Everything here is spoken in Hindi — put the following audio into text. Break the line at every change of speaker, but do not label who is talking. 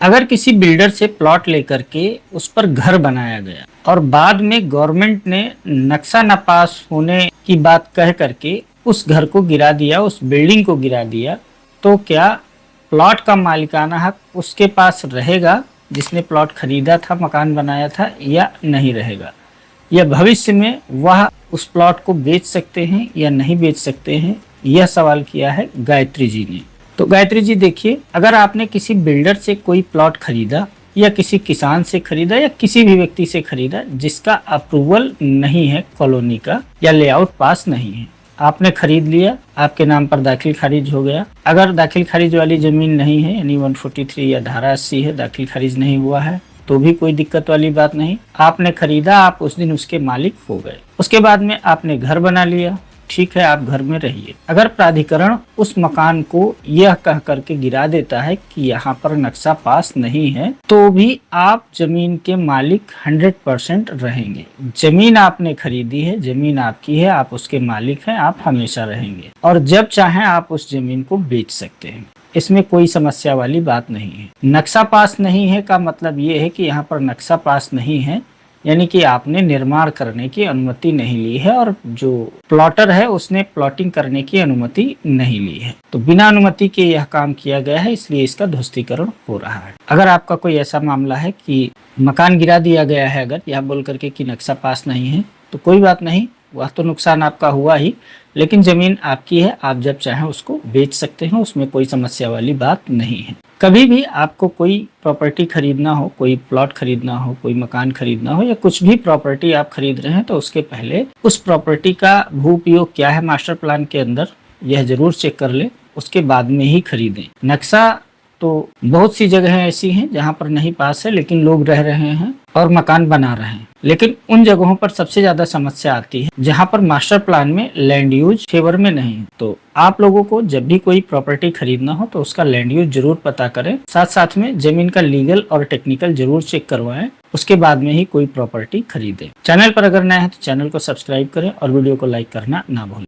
अगर किसी बिल्डर से प्लॉट लेकर के उस पर घर बनाया गया और बाद में गवर्नमेंट ने नक्शा न पास होने की बात कह करके उस घर को गिरा दिया, उस बिल्डिंग को गिरा दिया, तो क्या प्लॉट का मालिकाना हक उसके पास रहेगा जिसने प्लॉट खरीदा था, मकान बनाया था, या नहीं रहेगा? या भविष्य में वह उस प्लॉट को बेच सकते हैं या नहीं बेच सकते हैं? यह सवाल किया है गायत्री जी ने। तो गायत्री जी देखिए, अगर आपने किसी बिल्डर से कोई प्लॉट खरीदा या किसी किसान से खरीदा या किसी भी व्यक्ति से खरीदा जिसका अप्रूवल नहीं है कॉलोनी का या लेआउट पास नहीं है, आपने खरीद लिया, आपके नाम पर दाखिल खारिज हो गया। अगर दाखिल खारिज वाली जमीन नहीं है, यानी 143 या धारा 80 है, दाखिल खारिज नहीं हुआ है, तो भी कोई दिक्कत वाली बात नहीं। आपने खरीदा, आप उस दिन उसके मालिक हो गए। उसके बाद में आपने घर बना लिया, ठीक है, आप घर में रहिए। अगर प्राधिकरण उस मकान को यह कह करके गिरा देता है कि यहाँ पर नक्शा पास नहीं है, तो भी आप जमीन के मालिक 100% रहेंगे। जमीन आपने खरीदी है, जमीन आपकी है, आप उसके मालिक हैं, आप हमेशा रहेंगे और जब चाहें आप उस जमीन को बेच सकते हैं। इसमें कोई समस्या वाली बात नहीं है। नक्शा पास नहीं है का मतलब ये है कि यहाँ पर नक्शा पास नहीं है, यानी कि आपने निर्माण करने की अनुमति नहीं ली है और जो प्लॉटर है उसने प्लॉटिंग करने की अनुमति नहीं ली है। तो बिना अनुमति के यह काम किया गया है, इसलिए इसका ध्वस्तीकरण हो रहा है। अगर आपका कोई ऐसा मामला है कि मकान गिरा दिया गया है अगर यह बोल करके कि नक्शा पास नहीं है, तो कोई बात नहीं, वह तो नुकसान आपका हुआ ही, लेकिन जमीन आपकी है, आप जब चाहें उसको बेच सकते हैं, उसमें कोई समस्या वाली बात नहीं है। कभी भी आपको कोई प्रॉपर्टी खरीदना हो, कोई प्लॉट खरीदना हो, कोई मकान खरीदना हो या कुछ भी प्रॉपर्टी आप खरीद रहे हैं, तो उसके पहले उस प्रॉपर्टी का भू उपयोग क्या है मास्टर प्लान के अंदर, यह जरूर चेक कर ले, उसके बाद में ही खरीदें। नक्शा तो बहुत सी जगह ऐसी हैं जहां पर नहीं पास है लेकिन लोग रह रहे हैं और मकान बना रहे हैं, लेकिन उन जगहों पर सबसे ज्यादा समस्या आती है जहां पर मास्टर प्लान में लैंड यूज फेवर में नहीं है। तो आप लोगों को जब भी कोई प्रॉपर्टी खरीदना हो तो उसका लैंड यूज जरूर पता करें, साथ साथ में जमीन का लीगल और टेक्निकल जरूर चेक करवाएं, उसके बाद में ही कोई प्रॉपर्टी खरीदें। चैनल पर अगर नए हैं तो चैनल को सब्सक्राइब करें और वीडियो को लाइक करना ना भूलें।